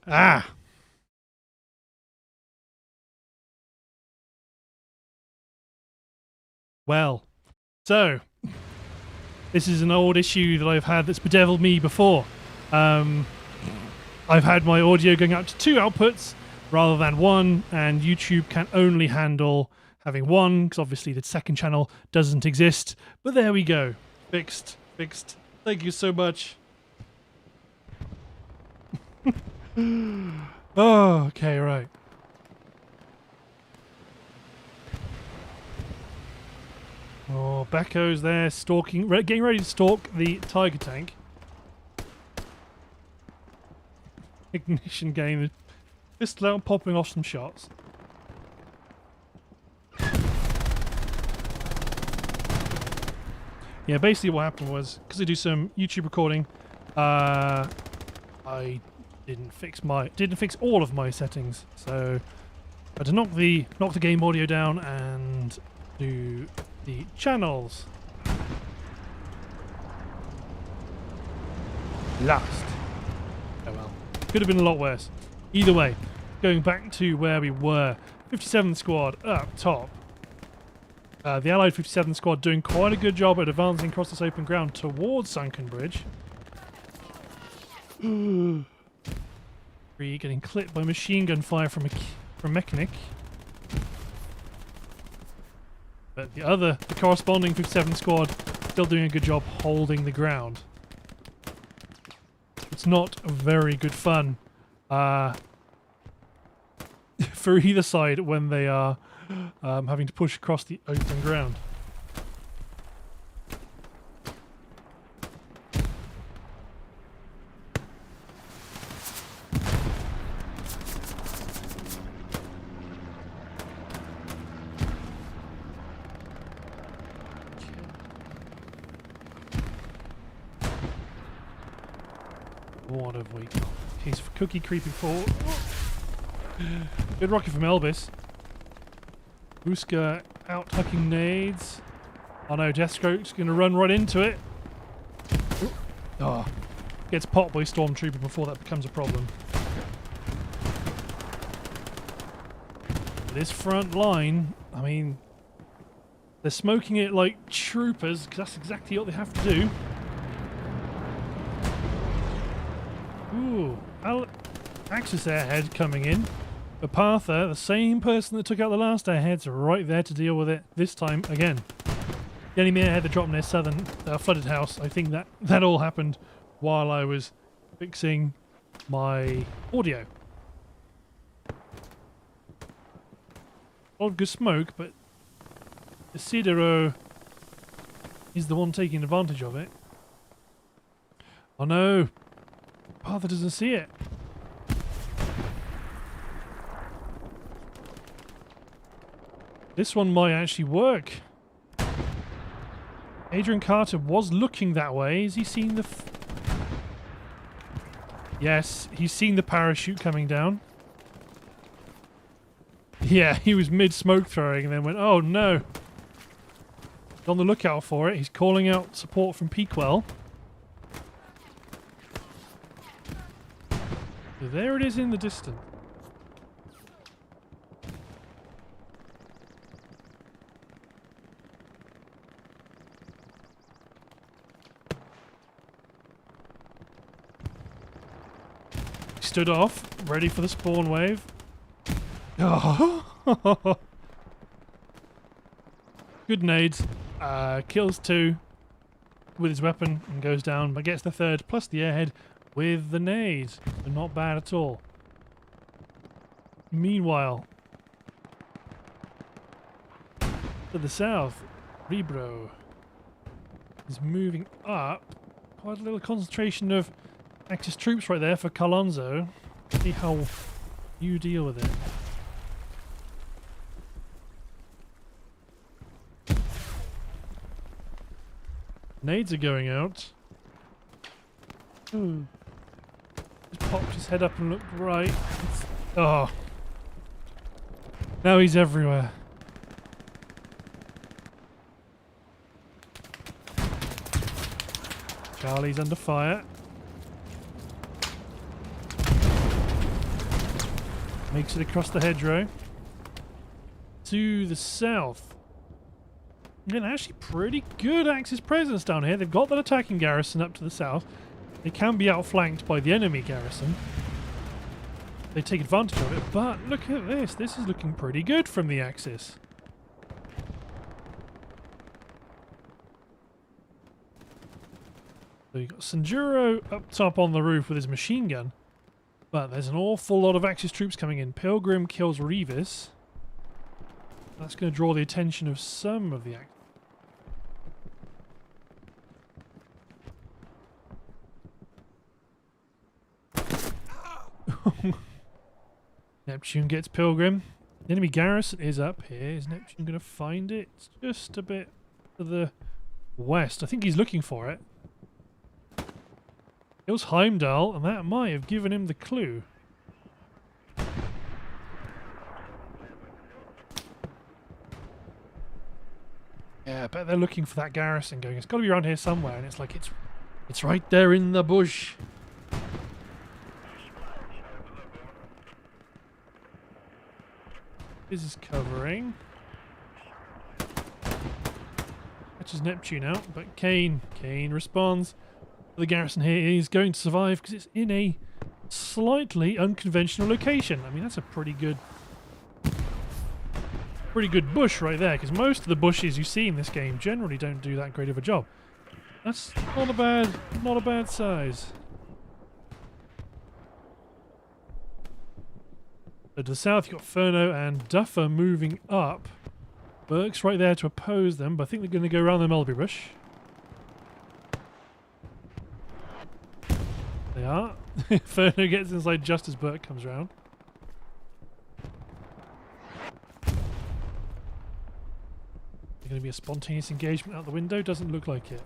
Ah! Well, so this is an old issue that I've had that's bedeviled me before. I've had my audio going out to 2 outputs rather than 1, and YouTube can only handle having 1 because obviously the second channel doesn't exist. But there we go. Fixed. Thank you so much. Oh, okay, right. Oh, Becco's there, stalking, getting ready to stalk the tiger tank. Ignition game, pistol out, popping off some shots. Yeah, basically what happened was, because I do some YouTube recording, I didn't fix all of my settings, so I had to knock the game audio down and do the channels. Last. Oh well. Could have been a lot worse. Either way, going back to where we were, 57th Squad up top. The Allied 57th Squad doing quite a good job at advancing across this open ground towards Sunken Bridge. Getting clipped by machine gun fire from Mechanic. But the corresponding 57th Squad still doing a good job holding the ground. It's not very good fun for either side when they are having to push across the open ground. What have we got? Case for Cookie creeping forward. Good rocket from Elvis. Buska out hucking nades. Oh no, Deathstroke's going to run right into it. Oh, gets popped by Stormtrooper before that becomes a problem. This front line, I mean, they're smoking it like troopers because that's exactly what they have to do. Ooh, Axis airhead coming in. Apatha, the same person that took out the last airhead's right there to deal with it this time again. The enemy airhead that dropped near southern flooded house. I think that all happened while I was fixing my audio. A lot of good smoke, but Isidoro is the one taking advantage of it. Oh no! Apatha doesn't see it. This one might actually work. Adrian Carter was looking that way. Has he seen the... Yes, he's seen the parachute coming down. Yeah, he was mid-smoke throwing and then went, oh no. He's on the lookout for it. He's calling out support from Peakwell. So there it is in the distance. Stood off, ready for the spawn wave. Oh. Good nades. Kills 2 with his weapon and goes down, but gets the 3rd plus the airhead with the nades. So not bad at all. Meanwhile, to the south, Rebro is moving up. Quite a little concentration of Axis troops right there for Calonzo. See how you deal with it. Nades are going out. Just popped his head up and looked right. Oh. Now he's everywhere. Charlie's under fire. Makes it across the hedgerow. To the south. And actually pretty good Axis presence down here. They've got that attacking garrison up to the south. They can be outflanked by the enemy garrison. They take advantage of it, but look at this. This is looking pretty good from the Axis. So you've got Sanjuro up top on the roof with his machine gun. But there's an awful lot of Axis troops coming in. Pilgrim kills Revis. That's going to draw the attention of some of the Axis. Neptune gets Pilgrim. The enemy garrison is up here. Is Neptune going to find it? It's just a bit to the west. I think he's looking for it. It was Heimdall, and that might have given him the clue. Yeah, I bet they're looking for that garrison going. It's got to be around here somewhere, and it's like it's right there in the bush. This is covering. Catches Neptune out, but Kane responds. The garrison here is going to survive because it's in a slightly unconventional location. I mean, that's a pretty good bush right there, because most of the bushes you see in this game generally don't do that great of a job. That's not a bad size. So to the south, you've got Furno and Duffer moving up. Burke's right there to oppose them, but I think they're going to go around the mulberry bush. They are. Furno gets inside just as Burke comes around. There's going to be a spontaneous engagement out the window? Doesn't look like it.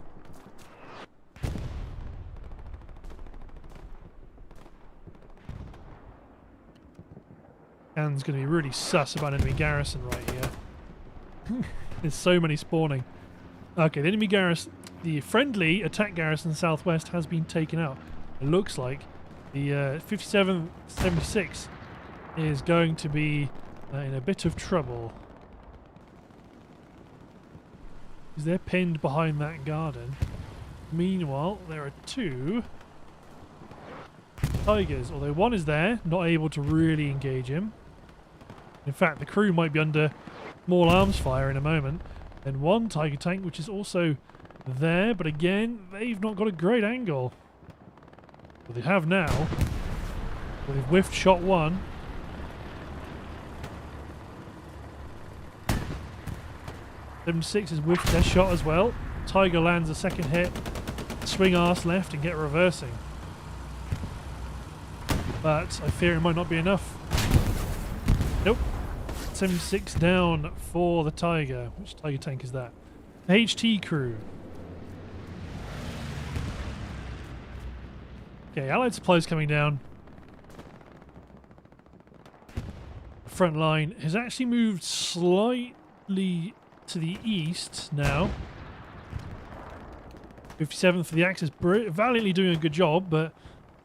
Anne's going to be really sus about enemy garrison right here. There's so many spawning. Okay, the enemy garrison, the friendly attack garrison southwest has been taken out. It looks like the 5776 is going to be in a bit of trouble. Because they're pinned behind that garden. Meanwhile, there are two Tigers, although one is there, not able to really engage him. In fact, the crew might be under small arms fire in a moment. And one Tiger tank, which is also there, but again, they've not got a great angle. Well, they have now. Well, they've whiffed shot one. .76 has whiffed their shot as well. Tiger lands a second hit. Swing arse left and get reversing. But I fear it might not be enough. Nope. 76 down for the Tiger. Which Tiger tank is that? HT crew. Okay, Allied supplies coming down. The front line has actually moved slightly to the east now. 57th for the Axis, valiantly doing a good job, but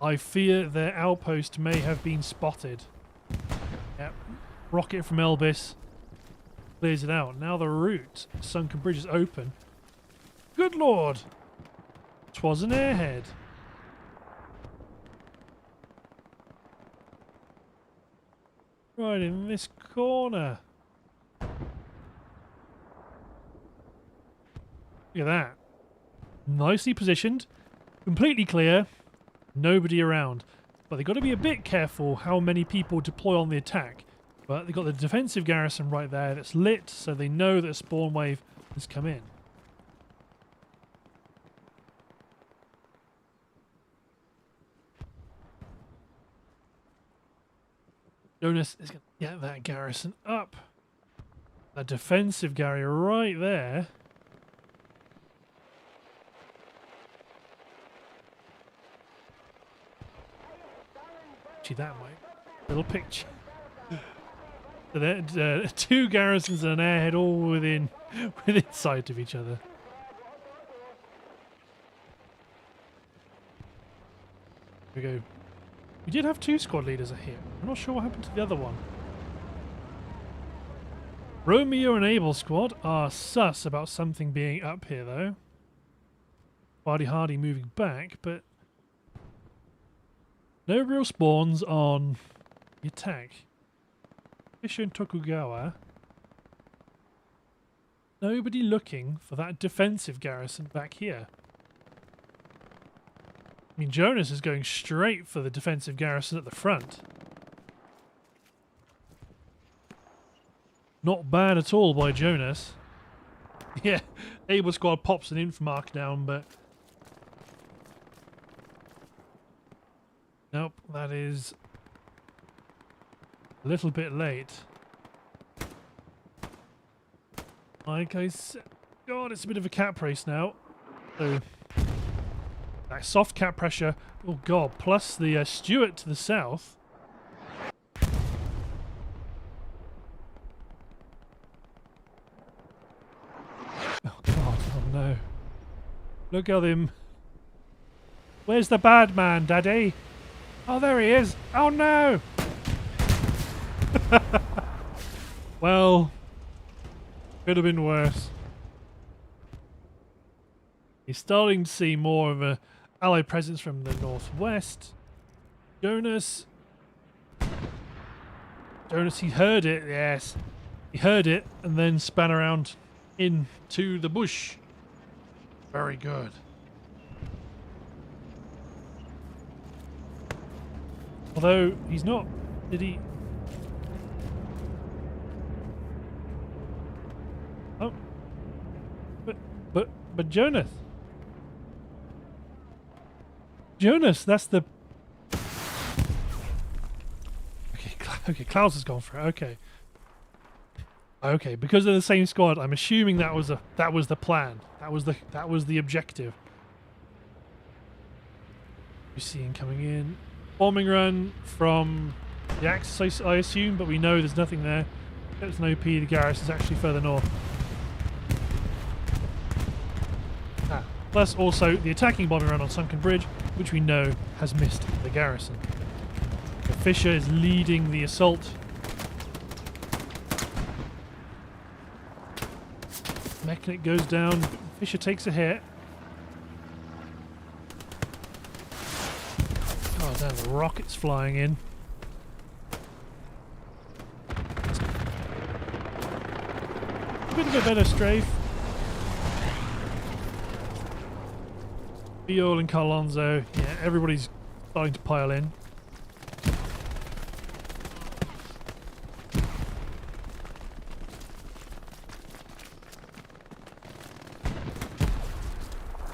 I fear their outpost may have been spotted. Yep. Rocket from Elbis clears it out. Now the route, sunken bridge is open. Good lord! 'Twas an airhead. Right in this corner. Look at that. Nicely positioned, completely clear, nobody around. But they've got to be a bit careful how many people deploy on the attack. But they've got the defensive garrison right there that's lit, so they know that a spawn wave has come in. Jonas is going to get that garrison up. The defensive Gary right there. Actually, that way. Little picture. So there, two garrisons and an airhead all within sight of each other. Here we go. We did have 2 squad leaders here. I'm not sure what happened to the other one. Romeo and Abel squad are sus about something being up here, though. Barty Hardy moving back, but no real spawns on the attack. Fisher and Tokugawa. Nobody looking for that defensive garrison back here. I mean, Jonas is going straight for the defensive garrison at the front. Not bad at all by Jonas. Yeah, Abel squad pops an inf mark down, but nope, that is a little bit late. Like I said, God, it's a bit of a cap race now. So that soft cap pressure, oh God, plus the Stuart to the south. Oh God, oh no. Look at him. Where's the bad man, Daddy? Oh, there he is. Oh no! Well, could have been worse. He's starting to see more of a allied presence from the northwest. Jonas, he heard it, yes. He heard it and then span around into the bush. Very good. Although he's not, did he? Oh, but Jonas, that's the. Okay, Klaus has gone for it. Okay, because they're the same squad, I'm assuming that was the plan. That was the objective. You see him coming in. Bombing run from the Axis, I assume, but we know there's nothing there. There's no OP, the garrison's actually further north. Plus also the attacking bombing run on Sunken Bridge, which we know has missed the garrison. So Fisher is leading the assault. Mechanic goes down, Fisher takes a hit. Oh damn, the rockets flying in. A bit of a better strafe. Biol and Carlonzo, yeah, everybody's starting to pile in.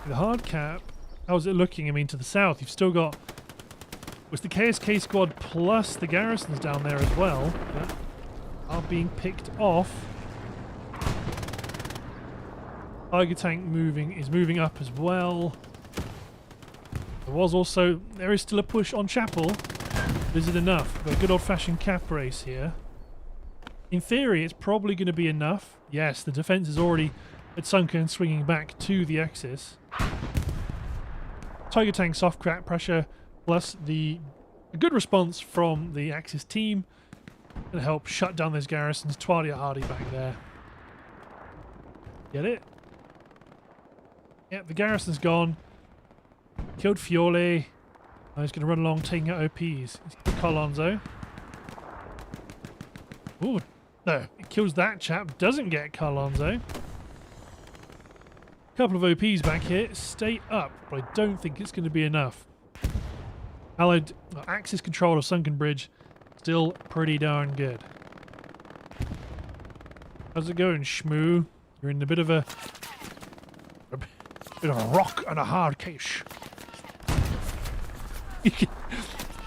The hard cap, how's it looking? I mean, to the south, you've still got was the KSK squad plus the garrisons down there as well that are being picked off. Tiger tank is moving up as well. There is still a push on Chapel. Is it enough? But a good old-fashioned cap race here. In theory, it's probably going to be enough. Yes, the defense is already at Sunken, swinging back to the Axis. Tiger tank soft crack pressure, plus a good response from the Axis team, going to help shut down those garrisons. Twadia Hardy back there. Get it? Yep, the garrison's gone. Killed Fiole. Now he's going to run along taking out OPs. He's killed Carlonzo. Ooh, no, it kills that chap. Doesn't get Carlonzo. Couple of OPs back here. Stay up, but I don't think it's going to be enough. Allied Axis control of Sunken Bridge, still pretty darn good. How's it going, Shmoo? You're in a bit of a rock and a hard case.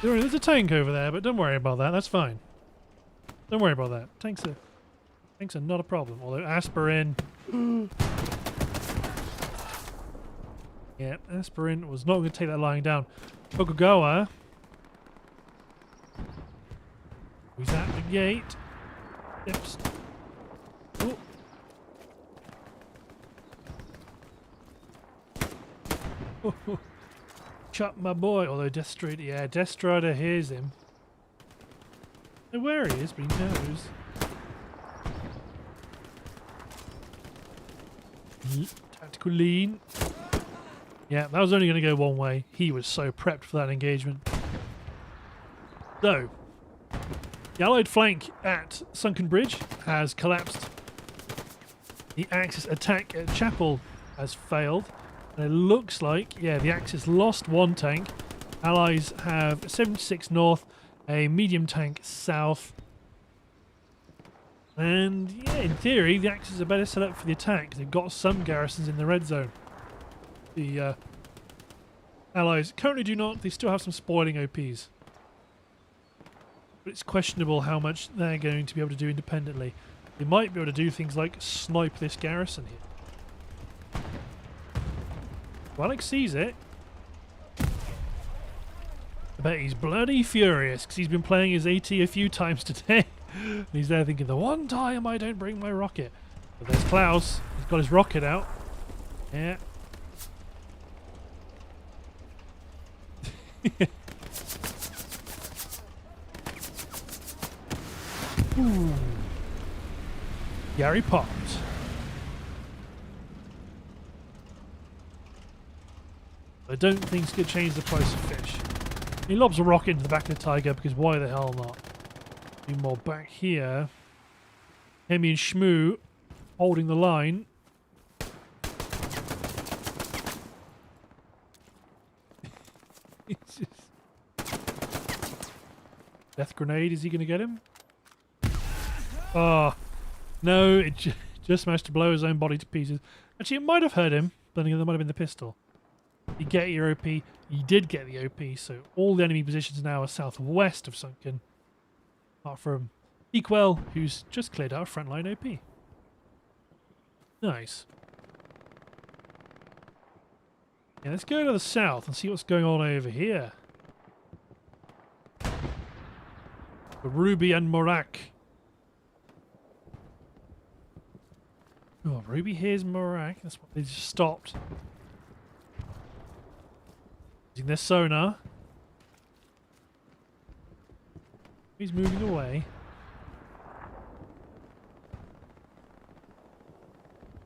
There's a tank over there, but don't worry about that. That's fine. Don't worry about that. Tanks are not a problem. Although Aspirin. Yeah, Aspirin was not going to take that lying down. Tokugawa. He's at the gate. Oops. Ooh. Chop my boy. Although Death Strider, yeah, Death Strider hears him. I don't know where he is, but he knows. Tactical lean. Yeah, that was only going to go one way. He was so prepped for that engagement. So, the Allied flank at Sunken Bridge has collapsed. The Axis attack at Chapel has failed. And it looks like, yeah, the Axis lost one tank. Allies have 76 north, a medium tank south. And, yeah, in theory, the Axis are better set up for the attack. They've got some garrisons in the red zone. The Allies currently do not. They still have some spoiling OPs. But it's questionable how much they're going to be able to do independently. They might be able to do things like snipe this garrison here. Well, Alex sees it. I bet he's bloody furious because he's been playing his AT a few times today. And he's there thinking, the one time I don't bring my rocket. But there's Klaus. He's got his rocket out. Yeah. Ooh. Gary popped. I don't think it's going to change the price of fish. He lobs a rocket into the back of the Tiger because why the hell not? Do more back here. Hemi and Shmoo holding the line. Death grenade, is he going to get him? Oh, no, it just managed to blow his own body to pieces. Actually, it might have hurt him, but then there might have been the pistol. You get your OP, you did get the OP, so all the enemy positions now are southwest of Sunken. Apart from Equel, who's just cleared out a frontline OP. Nice. Yeah, let's go to the south and see what's going on over here. Ruby and Morak. Oh, Ruby hears Morak. That's what they just stopped. Using their sonar. He's moving away.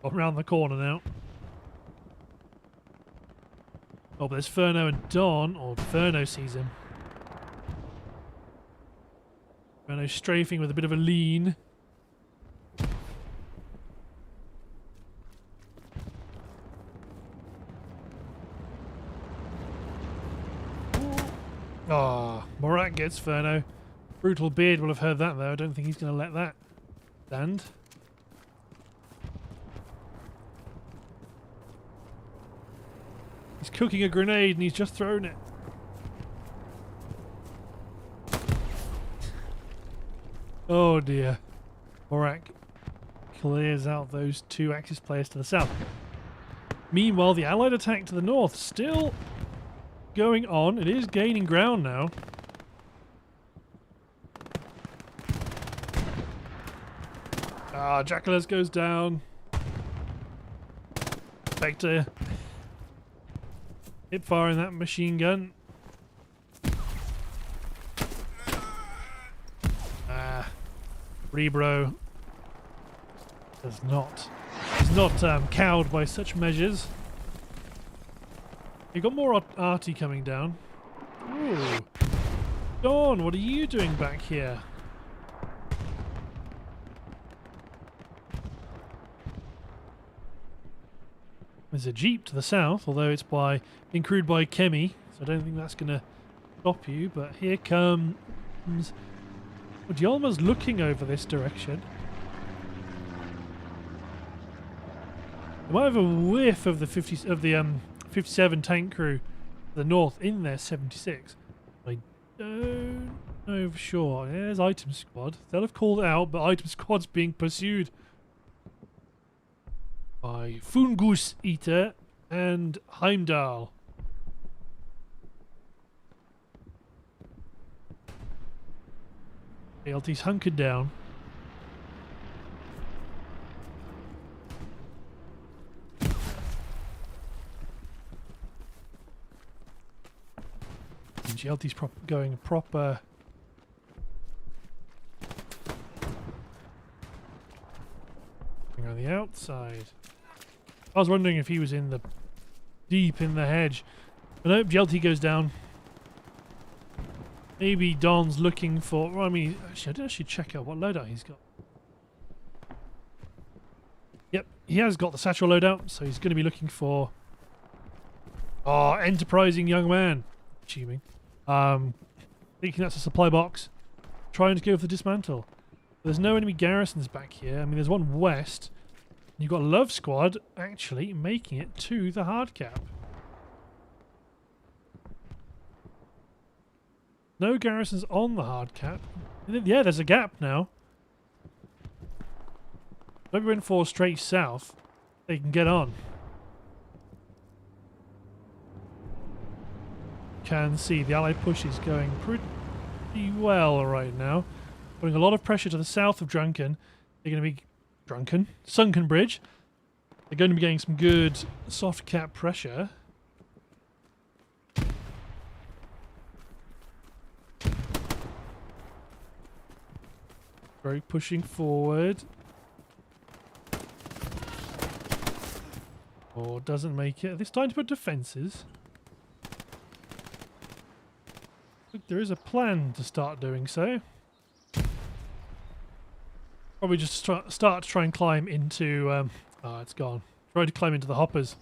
Got around the corner now. Oh, but there's Furno and Don. Or Furno sees him. Furno strafing with a bit of a lean. Ah, oh, Morak gets Furno. Brutal Beard will have heard that though. I don't think he's going to let that stand. He's cooking a grenade and he's just thrown it. Oh dear. Morak clears out those two Axis players to the south. Meanwhile, the Allied attack to the north still going on. It is gaining ground now. Ah, Jackalus goes down. Spectre. Hip firing that machine gun. Rebro is not cowed by such measures. You've got more arty coming down. Ooh. Dawn, what are you doing back here? There's a jeep to the south, although it's being crewed by Kemi, so I don't think that's going to stop you. But here comes... Well, Yolma's looking over this direction. They might have a whiff of the 57 tank crew to the north in their 76. I don't know for sure. There's Item Squad. They'll have called it out, but Item Squad's being pursued by Fungus Eater and Heimdall. ALT's hunkered down. GLT's going proper. On the outside. I was wondering if he was in the deep in the hedge. But nope, GLT goes down. Maybe Don's looking for. Well, I mean, actually, I did actually check out what loadout he's got. Yep, he has got the satchel loadout, so he's going to be looking for. Oh, enterprising young man. Assuming. Thinking that's a supply box. Trying to go for the dismantle. There's no enemy garrisons back here. I mean, there's one west. You've got Love Squad actually making it to the hard cap. No garrisons on the hard cap. Yeah, there's a gap now. Maybe we went for straight south. They can get on. Can see the Allied push is going pretty well right now. Putting a lot of pressure to the south of Drunken. They're going to be Sunken Bridge. They're going to be getting some good soft cap pressure. Very pushing forward. Or doesn't make it. It's time to put defences. Look, there is a plan to start doing so. Probably just start to try and climb into. Oh, it's gone. Try to climb into the hoppers.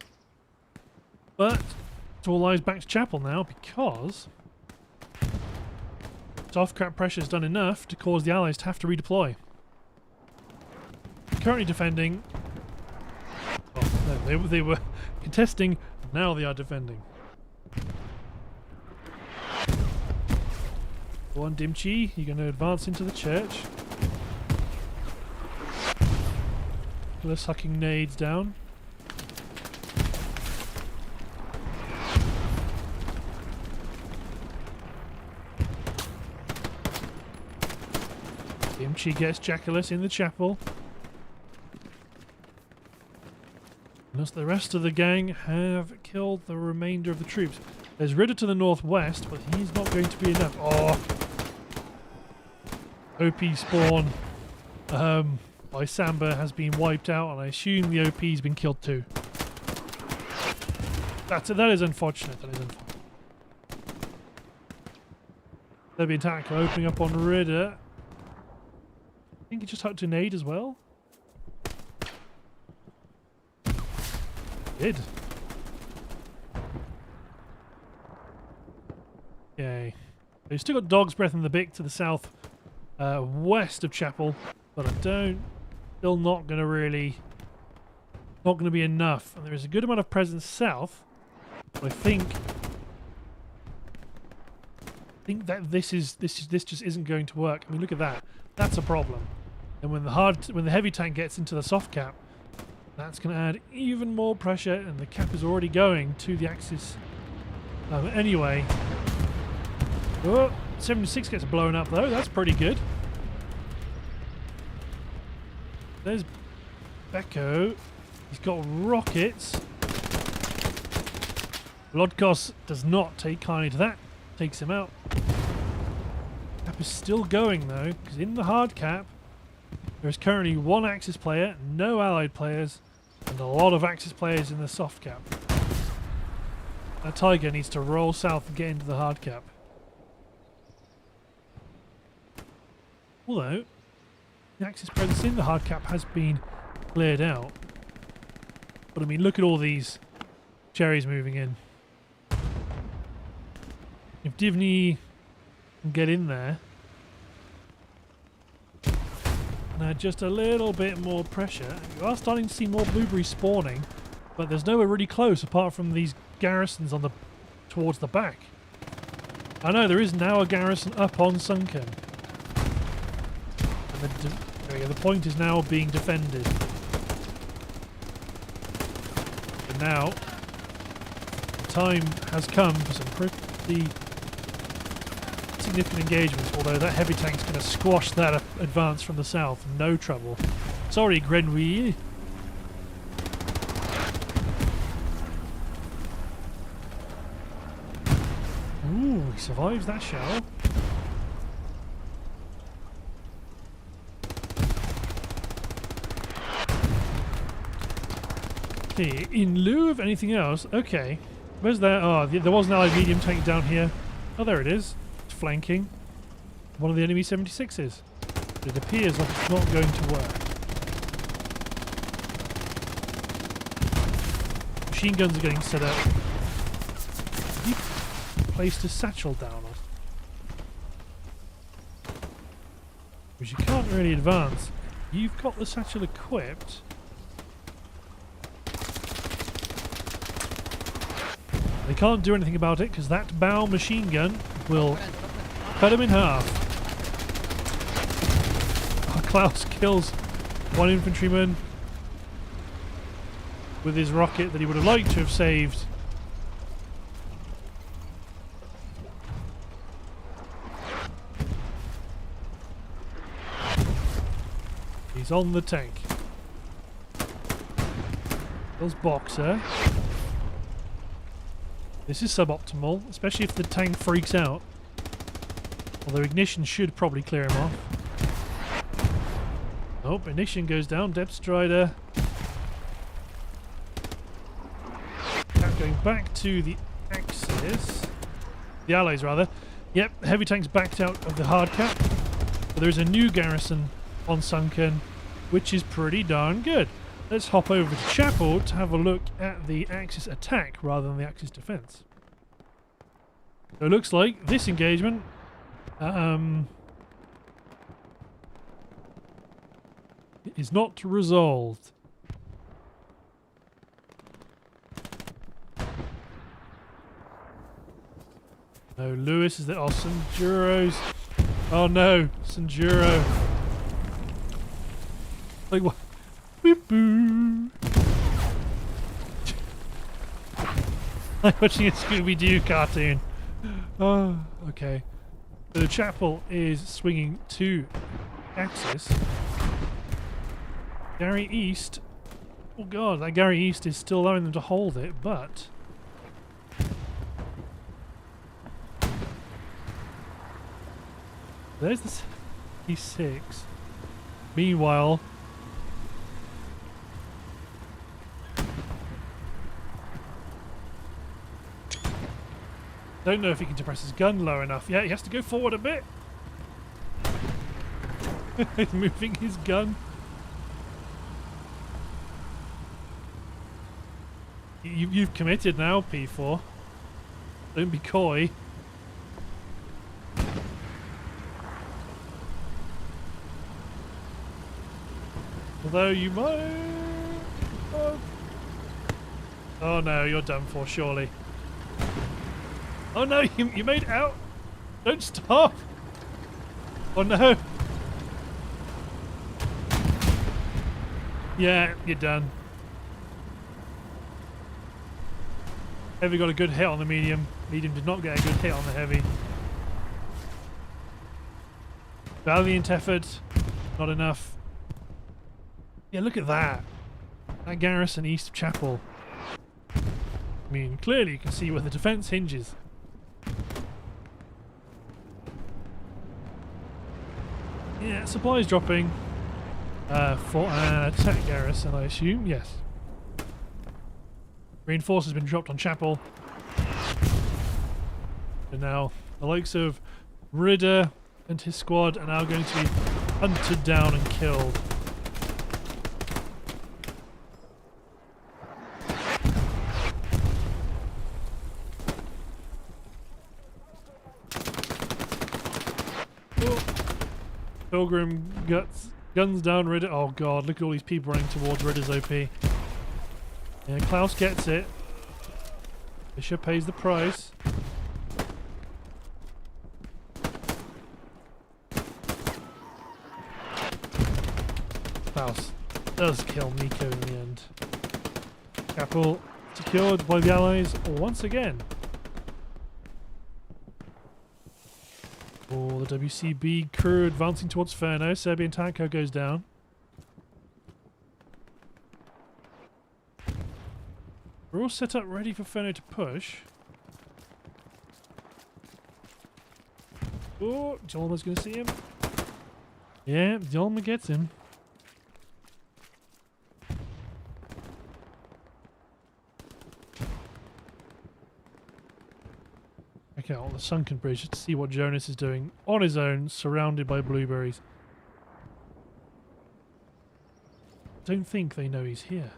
But it all lies back to Chapel now because soft crap pressure has done enough to cause the Allies to have to redeploy. Currently defending. Oh, no, they were contesting. Now they are defending. Go on, Dimchi. You're going to advance into the church. They're sucking nades down. Dimchi gets Jackalus in the chapel. Unless the rest of the gang have killed the remainder of the troops. There's Ritter to the northwest, but he's not going to be enough. Oh! OP spawn by Samba has been wiped out, and I assume the OP's been killed too. That is unfortunate. That is unfortunate. There'll be an attack opening up on Ritter. I think he just had to nade as well. Did. Okay. We've still got Dog's Breath in the Bick to the south west of Chapel, but still not going to be enough. And there is a good amount of presence south, but I think that this just isn't going to work. I mean, look at that. That's a problem. And when the heavy tank gets into the soft cap, that's going to add even more pressure, and the cap is already going to the Axis. Anyway, oh, 76 gets blown up though. That's pretty good. There's Becco. He's got rockets. Lodkos does not take kindly to that. Takes him out. Cap is still going though, because in the hard cap, there is currently one Axis player, no Allied players, and a lot of Axis players in the soft cap. That Tiger needs to roll south and get into the hard cap. Although, the Axis presence in the hard cap has been cleared out. But I mean, look at all these cherries moving in. If Divney can get in there, and add just a little bit more pressure, you are starting to see more blueberries spawning, but there's nowhere really close apart from these garrisons on towards the back. I know there is now a garrison up on Sunken. And the point is now being defended. And now, the time has come for some pretty significant engagements, although that heavy tank's going to squash that advance from the south. No trouble. Sorry, Grenouille. Ooh, he survives that shell. Okay, in lieu of anything else, okay. Where's that? Oh, there was an allied medium tank down here. Oh, there it is. It's flanking one of the enemy 76s. It appears like it's not going to work. Machine guns are getting set up. He placed a satchel down on, which you can't really advance. You've got the satchel equipped. They can't do anything about it because that bow machine gun will cut him in half. Oh, Klaus kills one infantryman with his rocket that he would have liked to have saved. He's on the tank. Kills Boxer. This is suboptimal, especially if the tank freaks out. Although ignition should probably clear him off. Oh, ignition goes down. Depth Strider. Now going back to the Axis. The Allies, rather. Yep, heavy tanks backed out of the hard cap. But there's a new garrison on Sunken, which is pretty darn good. Let's hop over to Chapel to have a look at the Axis attack rather than the Axis defense. So it looks like this engagement is not resolved. No, Lewis is there. Oh, Sanjuro's. Oh no, Sanjuro. Like what? Boop boo. Like watching a Scooby-Doo cartoon. Oh, okay. So the Chapel is swinging to Axis. Gary East. Oh god, that Gary East is still allowing them to hold it, but there's the E6. Meanwhile, don't know if he can depress his gun low enough. Yeah, he has to go forward a bit. He's moving his gun. You've committed now, P4. Don't be coy. Although you might... Oh no, you're done for, surely. Oh no, you made it out! Don't stop! Oh no! Yeah, you're done. Heavy got a good hit on the medium. Medium did not get a good hit on the heavy. Valiant effort. Not enough. Yeah, look at that. That garrison east of Chapel. I mean, clearly you can see where the defense hinges. Yeah, supplies dropping. For an attack garrison, I assume. Yes. Reinforcements been dropped on Chapel. And now the likes of Ridder and his squad are now going to be hunted down and killed. Oh. Pilgrim guns down Ridder. Oh god, look at all these people running towards Ridder's OP. Yeah, Klaus gets it. Bishop pays the price. Klaus does kill Nico in the end. Chapel secured by the Allies once again. Oh, the WCB crew advancing towards Ferno. Serbian tanker goes down. We're all set up ready for Ferno to push. Oh, Jolma's going to see him. Yeah, Jolma gets him. Check out the sunken bridge just to see what Jonas is doing on his own, surrounded by blueberries. Don't think they know he's here.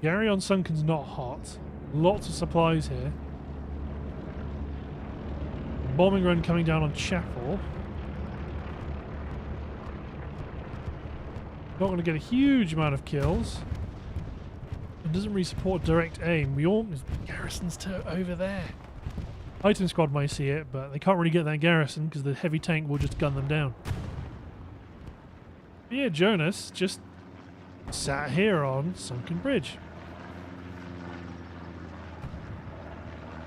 Gary on Sunken's not hot. Lots of supplies here. Bombing run coming down on Chapel. Not going to get a huge amount of kills. It doesn't really support direct aim. We all garrisons to over there. Titan squad might see it, but they can't really get that garrison because the heavy tank will just gun them down. But yeah, Jonas just sat here on Sunken Bridge.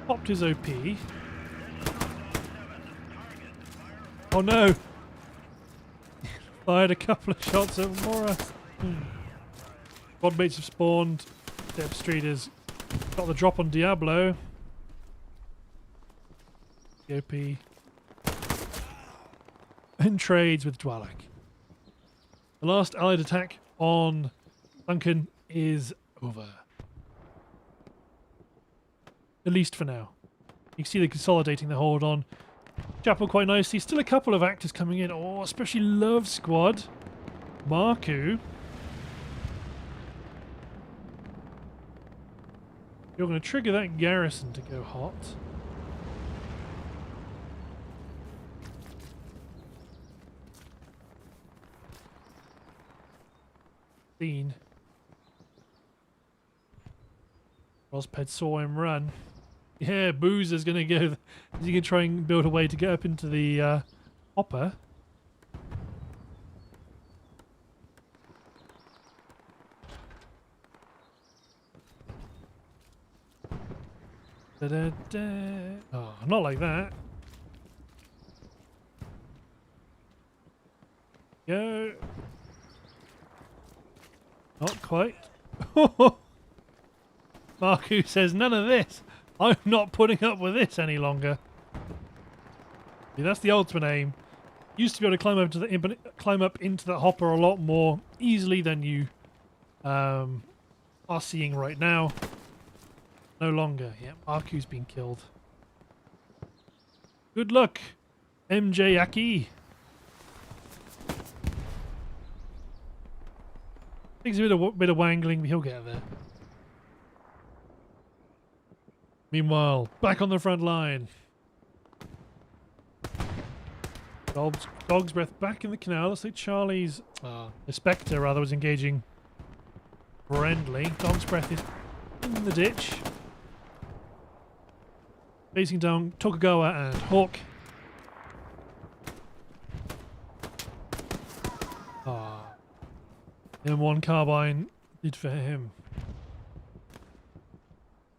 Popped his OP. Oh no! Fired a couple of shots at Mora. Godmates have spawned. Dep Street has got the drop on Diablo. OP. And trades with Dwalak. The last allied attack on Sunken is over. At least for now. You can see they're consolidating the hold on Chapel quite nicely. Still a couple of actors coming in. Oh, especially Love Squad. Marku. You're going to trigger that garrison to go hot. Dean. Rosped saw him run. Yeah, Boozer's going to go. Is he going to try and build a way to get up into the hopper? Da -da -da. Oh, not like that. Go. Not quite. Marku says, none of this. I'm not putting up with this any longer. Yeah, that's the ultimate aim. Used to be able to climb up into the hopper a lot more easily than you are seeing right now. No longer. Yeah, Marku's been killed. Good luck, MJ Aki. Takes a bit of wangling, but he'll get there. Meanwhile, back on the front line. Dog's Breath back in the canal. Looks like Charlie's, the Spectre rather, was engaging friendly. Dog's Breath is in the ditch. Facing down Tokugawa and Hawk. M1 carbine did for him.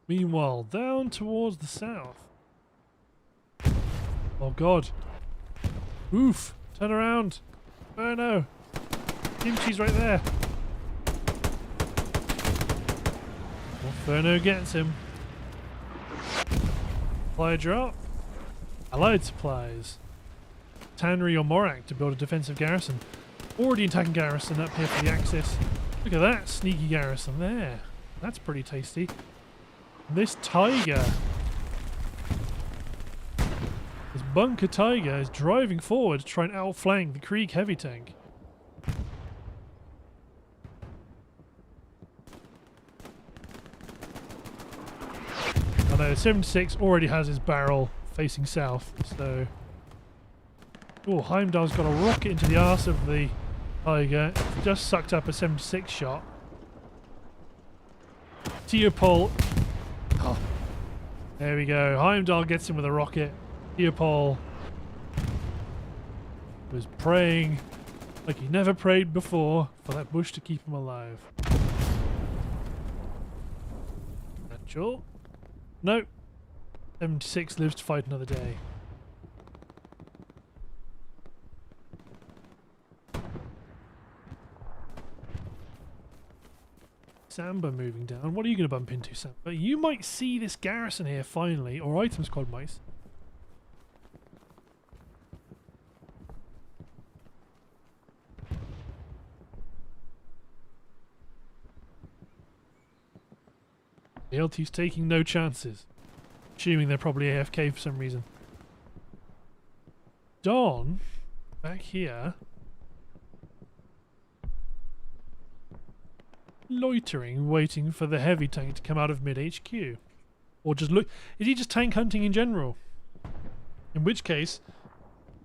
Meanwhile, down towards the south. Oh god. Oof! Turn around! Oh no! Kimchi's right there! Inferno gets him. Supply drop. Allied supplies. Tannery or Morak to build a defensive garrison. Already attacking garrison up here for the Axis. Look at that sneaky garrison there. That's pretty tasty. This Tiger. This Bunker Tiger is driving forward to try and outflank the Krieg heavy tank. I know, 76 already has his barrel facing south, so... Oh, Heimdall's got a rocket into the arse of the Tiger. Just sucked up a 76 shot. Teopol... Oh, there we go. Heimdall gets him with a rocket. Teopol was praying like he never prayed before for that bush to keep him alive. Natural. No. 76 lives to fight another day. Samba moving down. What are you going to bump into, Samba? You might see this garrison here finally, or item squad mice. The LT's taking no chances. Assuming they're probably AFK for some reason. Don, back here. Loitering, waiting for the heavy tank to come out of mid HQ. Or just look. Is he just tank hunting in general? In which case,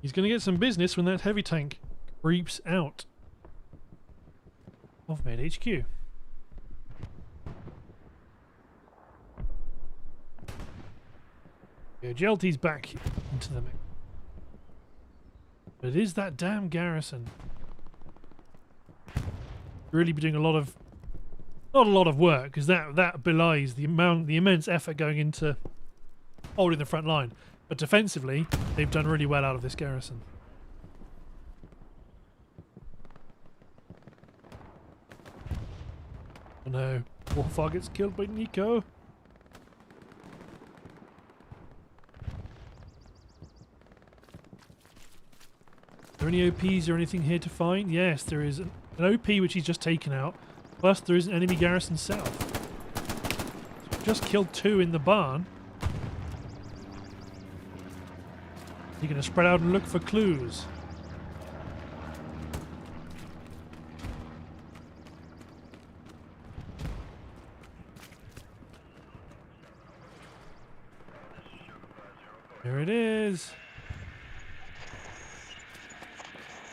he's going to get some business when that heavy tank creeps out of mid HQ. Yeah, GLT's back into the mix. But it is that damn garrison. Really be doing a lot of, not a lot of work, because that belies the immense effort going into holding the front line. But defensively, they've done really well out of this garrison. Oh no, Warfar gets killed by Nico. Are there any OPs or anything here to find? Yes, there is an OP which he's just taken out. Plus there is an enemy garrison south. Just killed 2 in the barn. You're going to spread out and look for clues. There it is.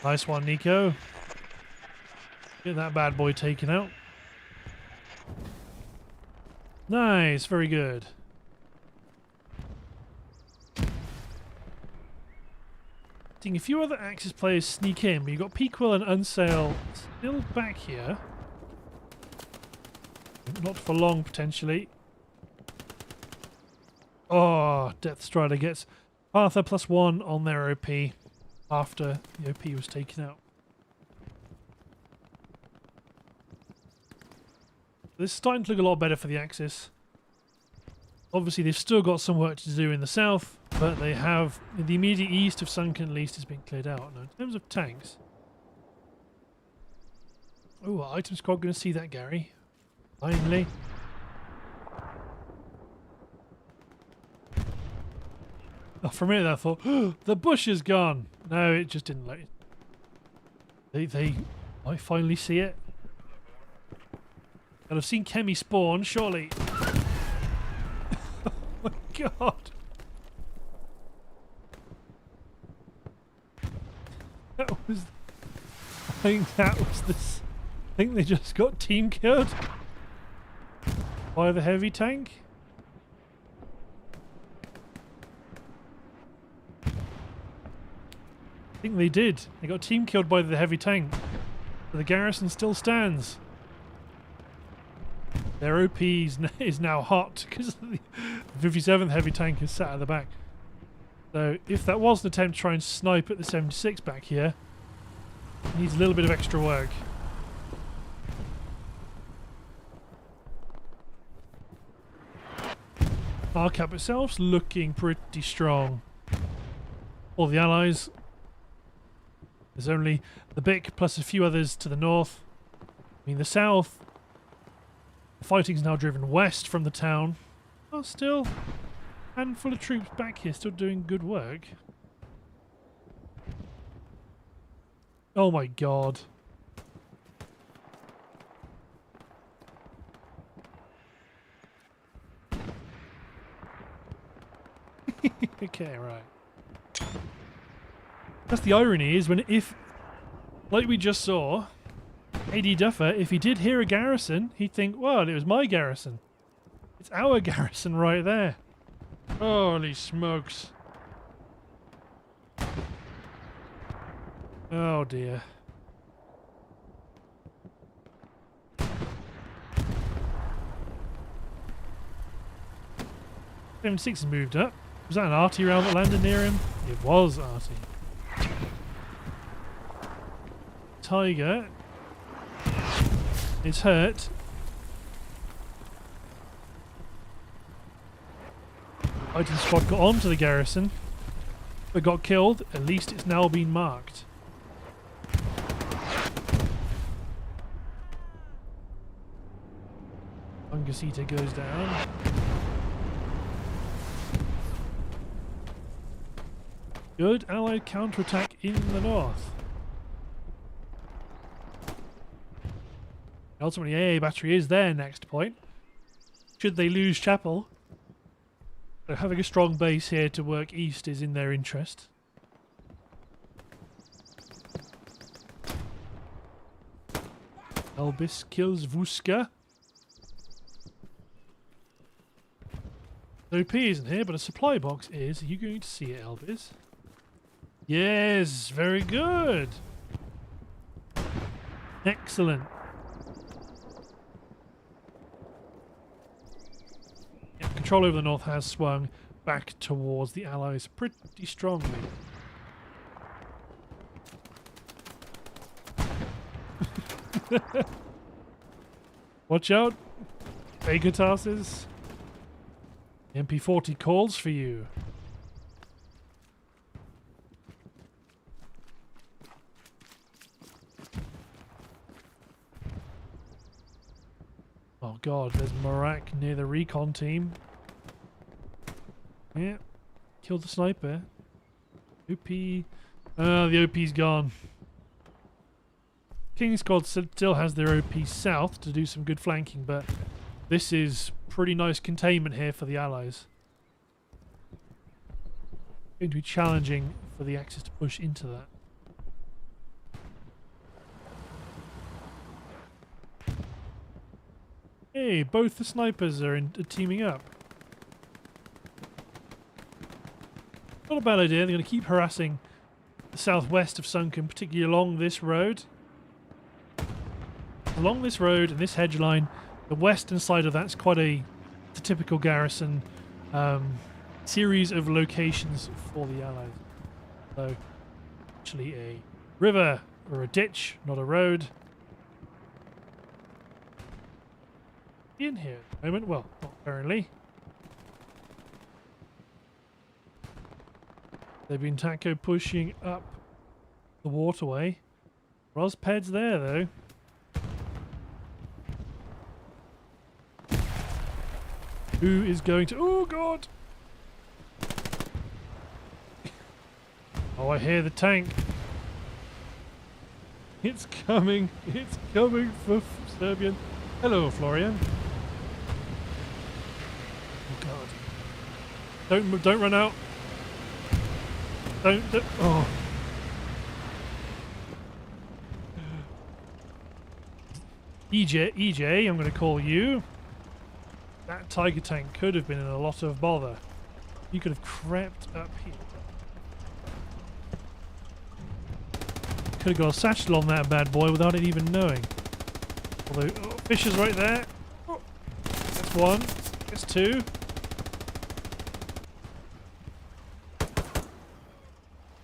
Nice one, Nico. Get that bad boy taken out. Nice, very good. I think a few other Axis players sneak in, but you've got Pequel and Unsail still back here. Not for long, potentially. Oh, Death Strider gets Arthur +1 on their OP after the OP was taken out. This is starting to look a lot better for the Axis. Obviously they've still got some work to do in the south, but they have the immediate east of Sunken at least has been cleared out. Now in terms of tanks, oh, item squad going to see that, Gary. Finally. Oh, for a minute I thought, oh, the bush is gone. No, it just didn't let it. I finally see it. And I've seen Kemi spawn, surely. Oh my god. That was... I think that was this... I think they just got team killed by the heavy tank. I think they did. They got team killed by the heavy tank. But the garrison still stands. Their OP is now hot because the 57th heavy tank is sat at the back. So if that was an attempt to try and snipe at the 76 back here, it needs a little bit of extra work. RCAP itself's looking pretty strong. All the allies. There's only the BIC plus a few others to the north. I mean, the south, the fighting's now driven west from the town. Oh, still a handful of troops back here, still doing good work. Oh my god. Okay, right. That's the irony, is when if, like we just saw, AD Duffer, if he did hear a garrison, he'd think, well, it was my garrison. It's our garrison right there. Holy smokes. Oh dear. 76 has moved up. Was that an arty round that landed near him? It was arty. Tiger is hurt. Titan squad got onto the garrison, but got killed. At least it's now been marked. Fungus Eater goes down. Good Allied counterattack in the north. Ultimately, AA battery is their next point. Should they lose Chapel, so having a strong base here to work east is in their interest. Elbis kills Vuska. OP isn't here, but a supply box is. Are you going to see it, Elbis? Yes, very good. Excellent. Yeah, control over the north has swung back towards the Allies pretty strongly. Watch out, Vegatasses. MP40 calls for you. Oh god, there's Marak near the recon team. Yeah, killed the sniper. OP. The OP's gone. King Squad still has their OP south to do some good flanking, but this is pretty nice containment here for the Allies. Going to be challenging for the Axis to push into that. Hey, both the snipers are teaming up. Not a bad idea. They're going to keep harassing the southwest of Sunken, particularly along this road. Along this road and this hedge line, the western side of that's quite a typical garrison series of locations for the Allies. So, actually a river or a ditch, not a road. In here at the moment, well, not currently. They've been taco pushing up the waterway. Rosped's there though. Who is going to... Oh god! Oh, I hear the tank. It's coming. It's coming for Serbian. Hello, Florian. Oh god. Don't run out. Don't oh. EJ, I'm going to call you. That Tiger tank could have been in a lot of bother. You could have crept up here. Could have got a satchel on that bad boy without it even knowing. Although, oh, fish is right there. Oh, that's one. That's two.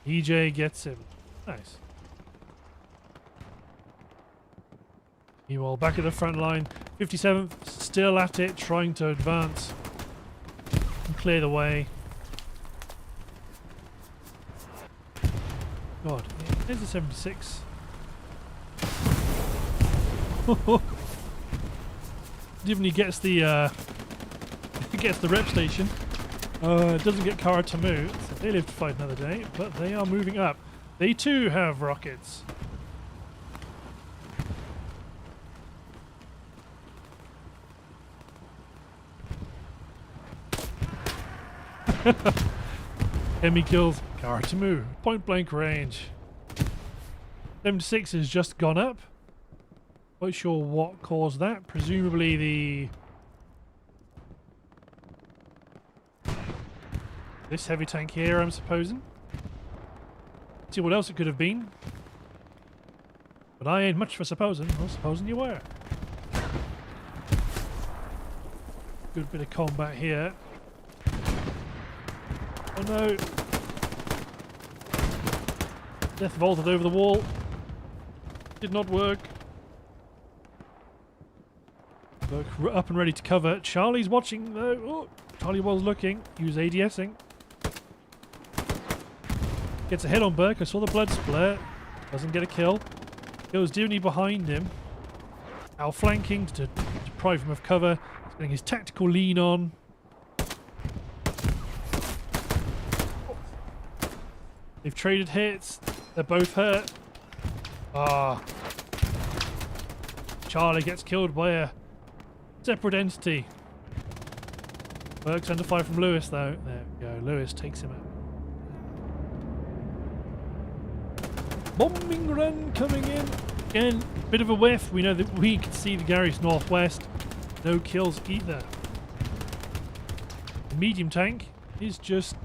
EJ gets him. Nice. Meanwhile, back at the front line, 57th still at it, trying to advance and clear the way. God, there's the 76. Given he gets the rep station, doesn't get Kara to move, so they live to fight another day, but they are moving up. They too have rockets. Hemi kills Karatamu. Point blank range. 76 has just gone up. Quite sure what caused that. Presumably this heavy tank here, I'm supposing. See what else it could have been. But I ain't much for supposing. Well, supposing you were. Good bit of combat here. Oh no! Death vaulted over the wall. Did not work. Look, up and ready to cover. Charlie's watching though. Oh, Charlie was looking. He was ADSing. Gets a hit on Burke. I saw the blood split. Doesn't get a kill. Goes Dooney behind him. Outflanking to deprive him of cover. He's getting his tactical lean on. They've traded hits. They're both hurt. Ah. Charlie gets killed by a separate entity. Burke's under fire from Lewis though. There we go. Lewis takes him out. Bombing run coming in. Again, bit of a whiff. We know that we can see the Gary's northwest. No kills either. The medium tank is just...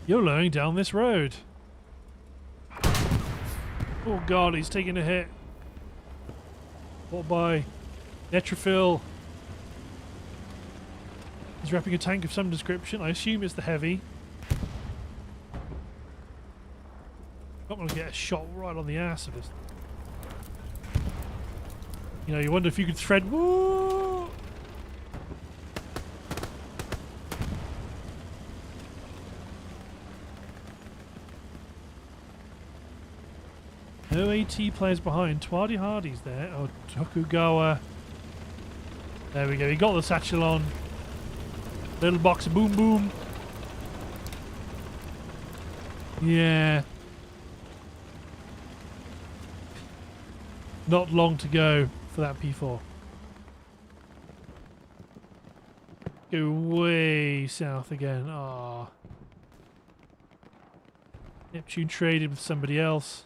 YOLOing down this road. Oh god, he's taking a hit. Fought by Neutrophil. He's wrapping a tank of some description. I assume it's the heavy. Not going to get a shot right on the ass of this. You know, you wonder if you could thread... Woo! No AT players behind. Twadi Hardy's there. Oh, Tokugawa. There we go. He got the satchel on. Little box of boom boom. Yeah. Not long to go for that P4. Go way south again. Ah. Neptune traded with somebody else.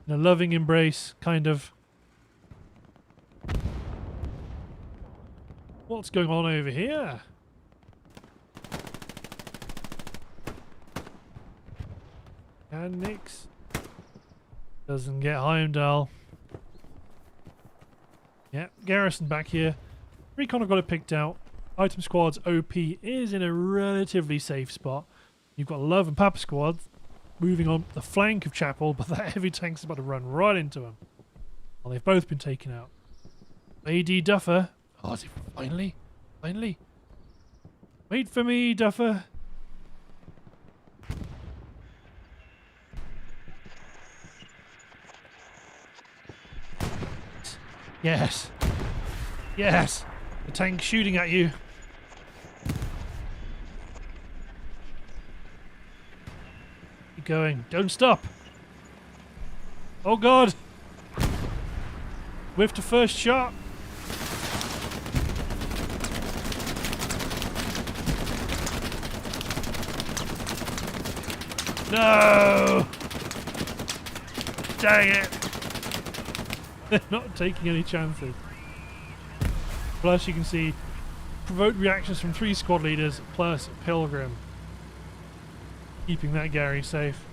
In a loving embrace, kind of. What's going on over here? And Nix doesn't get Heimdall. Yeah, Garrison back here. Recon have got it picked out. Item squad's OP is in a relatively safe spot. You've got Love and Papa squad moving on the flank of Chapel, but that heavy tank's about to run right into them. Well, they've both been taken out. AD Duffer. Oh, is he finally? Finally? Wait for me, Duffer. Yes. Yes. The tank's shooting at you. Keep going. Don't stop. Oh god. Whiffed a first shot. No! Dang it! They're not taking any chances. Plus you can see provoked reactions from 3 squad leaders plus Pilgrim. Keeping that Gary safe.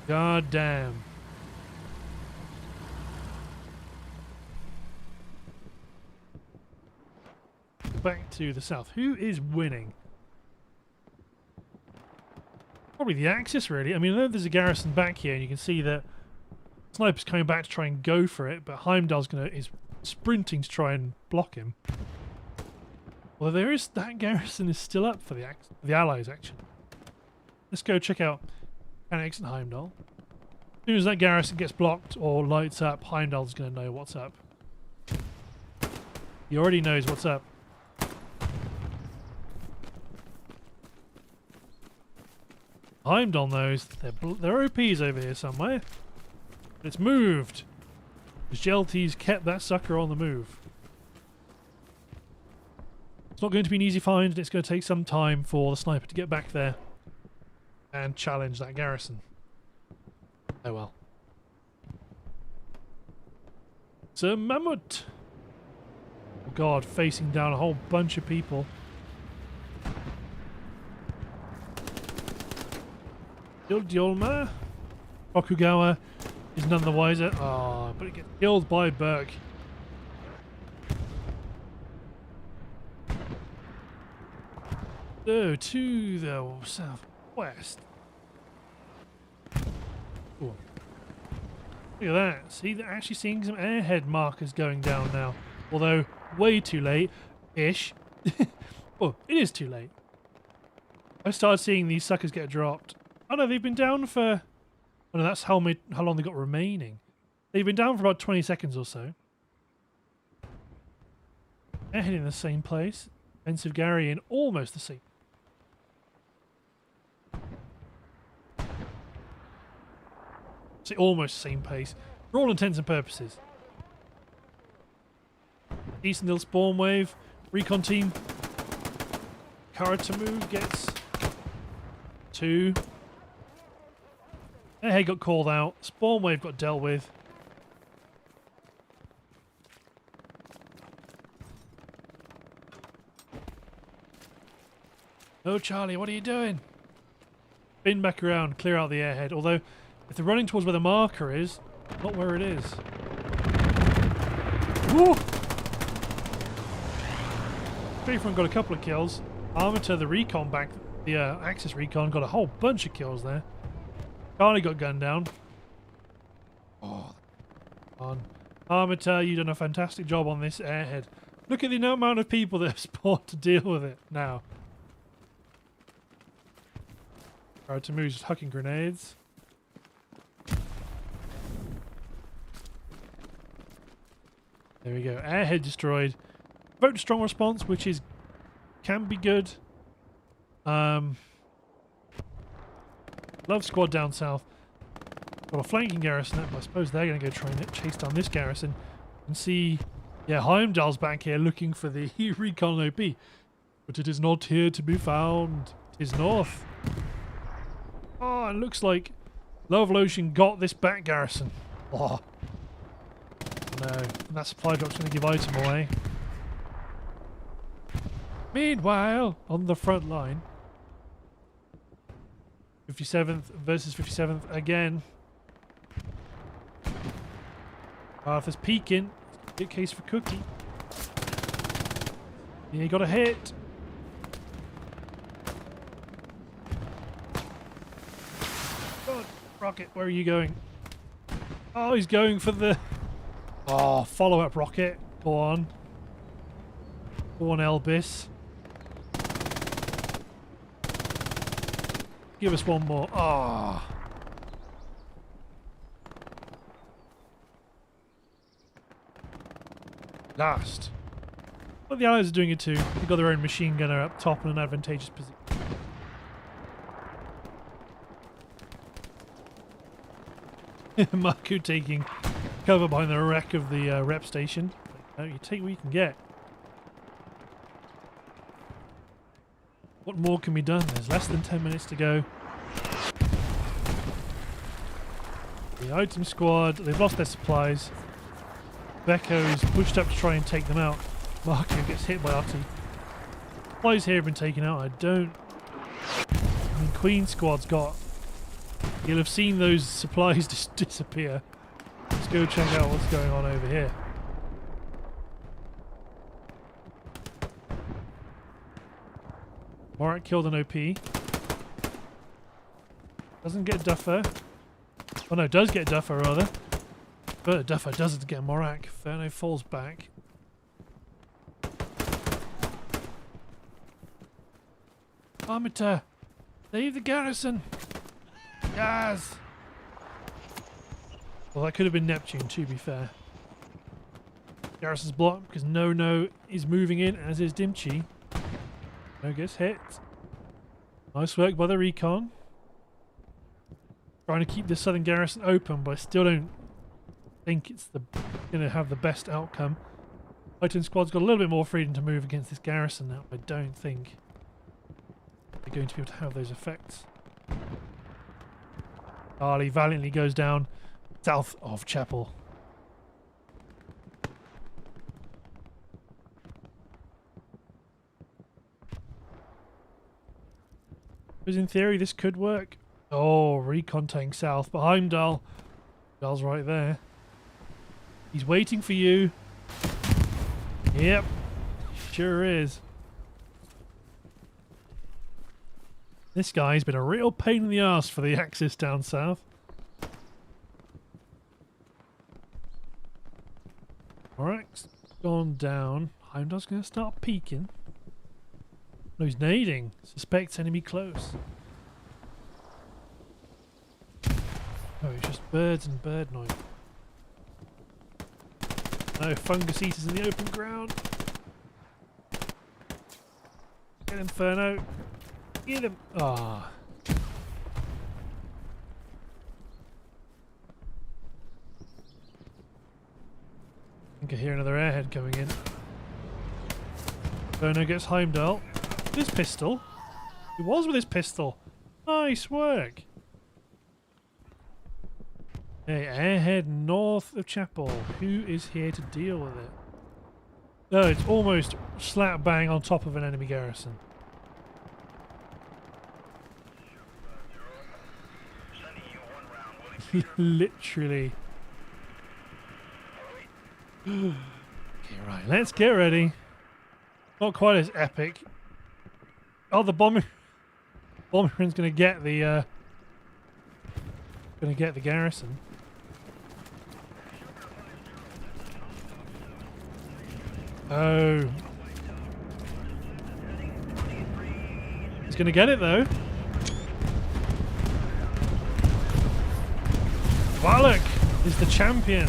God damn. Back to the south. Who is winning? Probably the Axis, really. I mean, I know there's a garrison back here, and you can see that Sniper's coming back to try and go for it, but Heimdall's is sprinting to try and block him. Although that garrison is still up for the Allies, actually. Let's go check out Annex and Heimdall. As soon as that garrison gets blocked or lights up, Heimdall's going to know what's up. He already knows what's up. Heimdall knows there are OPs over here somewhere. It's moved. The GLT's kept that sucker on the move. It's not going to be an easy find, and it's going to take some time for the sniper to get back there and challenge that garrison. Oh well. It's a mammoth. Oh god, facing down a whole bunch of people. Yolma. Okugawa is none the wiser. Ah, but it gets killed by Burke. So, to the southwest. Ooh. Look at that. See, they're actually seeing some airhead markers going down now. Although, way too late-ish. Oh, it is too late. I started seeing these suckers get dropped. Oh no, they've been down for... Oh no, that's how long they got remaining. They've been down for about 20 seconds or so. They're heading the same place. Offensive Gary in almost the same. See, almost the same pace. For all intents and purposes. Decent little spawn wave. Recon team. Kara to move gets 2. Airhead got called out. Spawn wave got dealt with. Oh, Charlie, what are you doing? Spin back around, clear out the airhead. Although, if they're running towards where the marker is, not where it is. Woo! Front got a couple of kills. Armator, the recon back, the Axis recon, got a whole bunch of kills there. Charlie got gunned down. Oh, on. Armator, you've done a fantastic job on this airhead. Look at the amount of people that have spawned to deal with it now. Alright, to move, just hucking grenades. There we go. Airhead destroyed. Vote strong response, which is can be good. Love squad down south. Got a flanking garrison up, but I suppose they're going to go try and chase down this garrison and see. Yeah, Heimdall's back here looking for the recon OP, but it is not here to be found. It is north. Oh, it looks like Love Lotion got this back garrison. Oh. No, and that supply drop's going to give item away. Meanwhile, on the front line, 57th versus 57th again. Arthur's peeking. Hit case for Cookie. Yeah, he got a hit. God, Rocket, where are you going? Oh, he's going for the... Oh, follow-up rocket. Go on. Go on, Elvis. Give us one more. Ah. Oh. Last. Well, the Allies are doing it too. They've got their own machine gunner up top in an advantageous position. Marku taking cover behind the wreck of the rep station. No, you take what you can get. What more can be done? There's less than 10 minutes to go. The item squad, they've lost their supplies. Becco's pushed up to try and take them out. Marco gets hit by Artie. Supplies here have been taken out. I mean, Queen squad's got... You'll have seen those supplies just disappear. Let's go check out what's going on over here. Morat killed an OP. Doesn't get Duffer. Oh no, does get Duffer rather. But Duffer doesn't get Morak. Ferno falls back. Armator! Leave the garrison! Yes! Well, that could have been Neptune, to be fair. Garrison's blocked because No is moving in, as is Dimchi. No gets hit. Nice work by the recon. Trying to keep the southern garrison open, but I still don't think it's going to have the best outcome. Titan squad's got a little bit more freedom to move against this garrison now. I don't think they're going to be able to have those effects. Charlie valiantly goes down south of Chapel. Because in theory this could work. Oh, recon tank south, but Heimdall. Heimdall's right there. He's waiting for you. Yep, sure is. This guy's been a real pain in the ass for the Axis down south. Alright, gone down. Heimdall's going to start peeking. No, he's nading. Suspects enemy close. Oh, it's just birds and bird noise. No, fungus eaters in the open ground. Get Inferno. Get him. Ah. I think I hear another airhead coming in. Inferno gets Heimdall. His pistol. He was with his pistol. Nice work. Hey, airhead north of Chapel. Who is here to deal with it? Oh, it's almost slap bang on top of an enemy garrison. Literally. Okay, right. Let's get ready. Not quite as epic. Oh, the bomber's gonna get the garrison. Oh. He's gonna get it though. Wallach is the champion.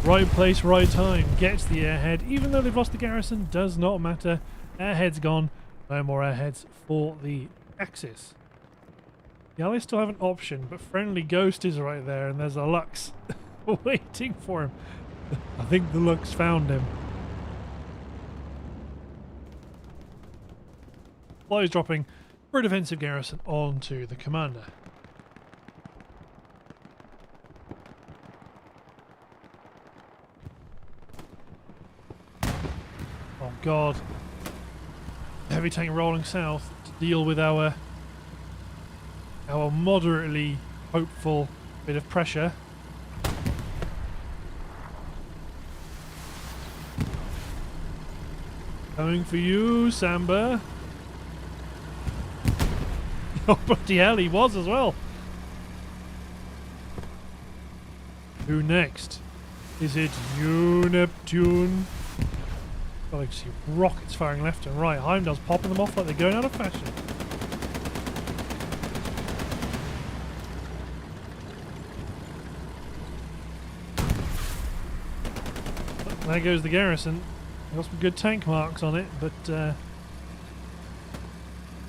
Right place, right time. Gets the airhead. Even though they've lost the garrison, does not matter. Airhead's gone. No more airheads for the Axis. The Allies still have an option, but Friendly Ghost is right there, and there's a Lux waiting for him. I think the Lux found him. Fly is dropping for a defensive garrison onto the commander. Oh god. Heavy tank rolling south to deal with our moderately hopeful bit of pressure. Coming for you, Samba. Oh bloody hell, he was as well. Who next? Is it you, Neptune? Got like see rockets firing left and right. Heimdall's popping them off like they're going out of fashion. There goes the garrison. Got some good tank marks on it, but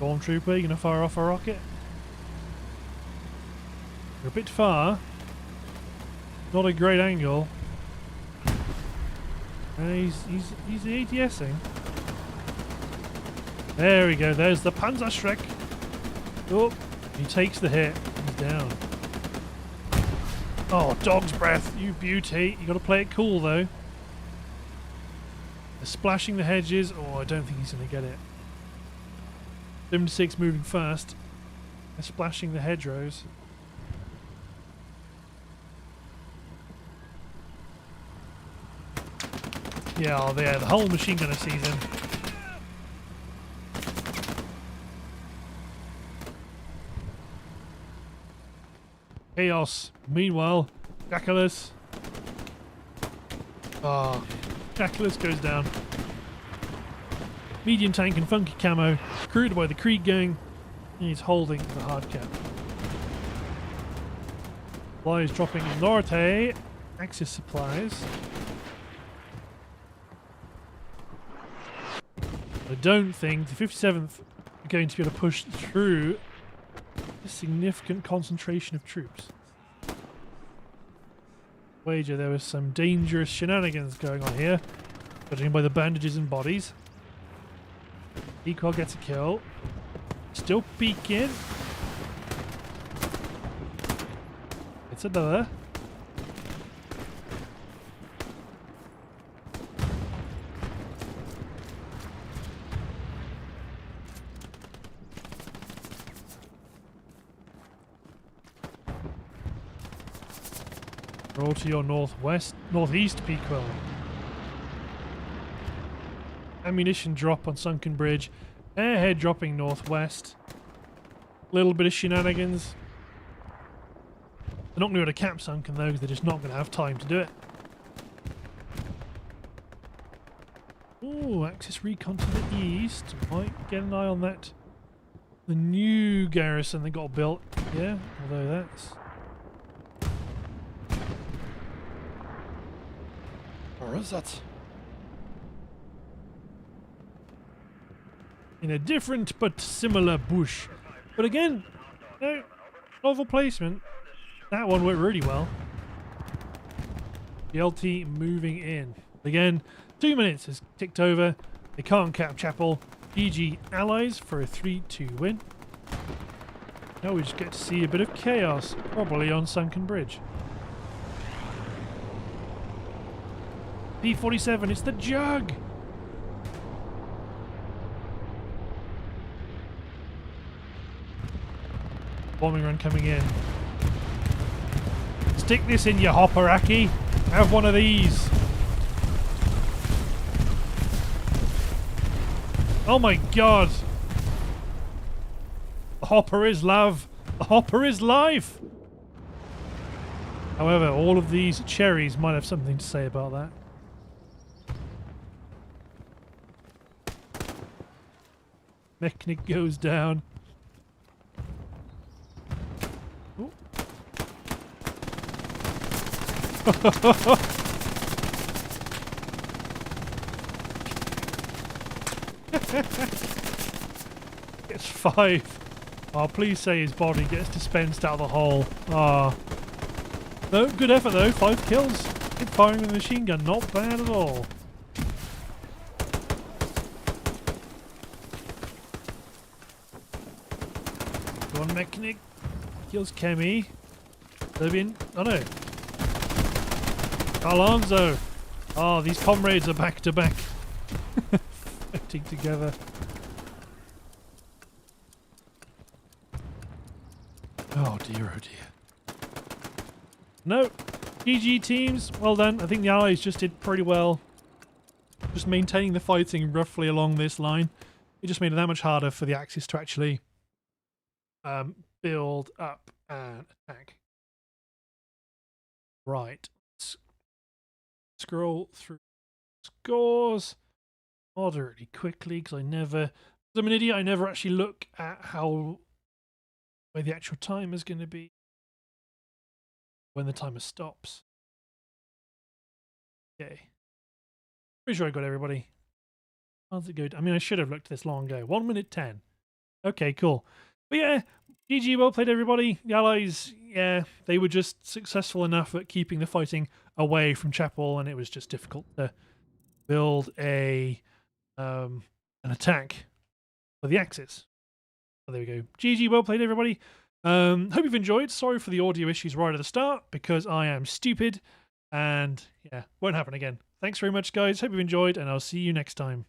Stormtrooper, you gonna fire off a rocket? You're a bit far. Not a great angle. He's ADSing. There we go. There's the Panzerschreck. Oh, he takes the hit. He's down. Oh, dog's breath, you beauty. You got to play it cool though. They're splashing the hedges. Oh, I don't think he's going to get it. 76 moving fast. They're splashing the hedgerows. Yeah, oh, yeah, the whole machine gunner sees him. Chaos. Meanwhile, Jackalus. Oh, Jackalus goes down. Medium tank and funky camo, crewed by the Krieg gang, and he's holding the hard cap. Supplies dropping in Norte. Axis supplies. I don't think the 57th are going to be able to push through a significant concentration of troops. Wager there was some dangerous shenanigans going on here, judging by the bandages and bodies. Equal gets a kill. Still peeking. It's another. Roll to your northeast, Pequel. Ammunition drop on Sunken Bridge. Airhead dropping northwest. Little bit of shenanigans. They're not going to go to Cap Sunken though, because they're just not going to have time to do it. Oh, Axis recon to the east. Might get an eye on that. The new garrison that got built. Yeah, although that's... Or is that? In a different but similar bush. But again, no, novel placement. That one went really well. The LT moving in. Again, 2 minutes has ticked over. They can't cap Chapel. GG Allies for a 3-2 win. Now we just get to see a bit of chaos, probably on Sunken Bridge. P-47, it's the Jug! Bombing run coming in. Stick this in your hopper, Aki. Have one of these. Oh my god. The hopper is love. The hopper is life. However, all of these cherries might have something to say about that. Mechanic goes down. Ooh. Gets 5. Oh, please say his body gets dispensed out of the hole. Ah. No, good effort though. 5 kills. Good firing with a machine gun. Not bad at all. Go on, Mechanic. Kills Kemi. Serbian. Oh no. Alonso. Oh, these comrades are back to back. Fighting together. Oh dear, oh dear. No. GG teams. Well done. I think the Allies just did pretty well. Just maintaining the fighting roughly along this line. It just made it that much harder for the Axis to actually build up and attack. Right. Let's scroll through scores moderately quickly because I'm an idiot. I never actually look at where the actual time is going to be when the timer stops. Okay. Pretty sure I got everybody. How's it go? I mean, I should have looked this long ago. 1 minute 10. Okay, cool. But yeah, GG, well played everybody. The Allies, yeah, they were just successful enough at keeping the fighting away from Chapel, and it was just difficult to build an attack for the Axis. So there we go. GG, well played everybody. Hope you've enjoyed. Sorry for the audio issues right at the start, because I am stupid, and yeah, won't happen again. Thanks very much, guys. Hope you've enjoyed, and I'll see you next time.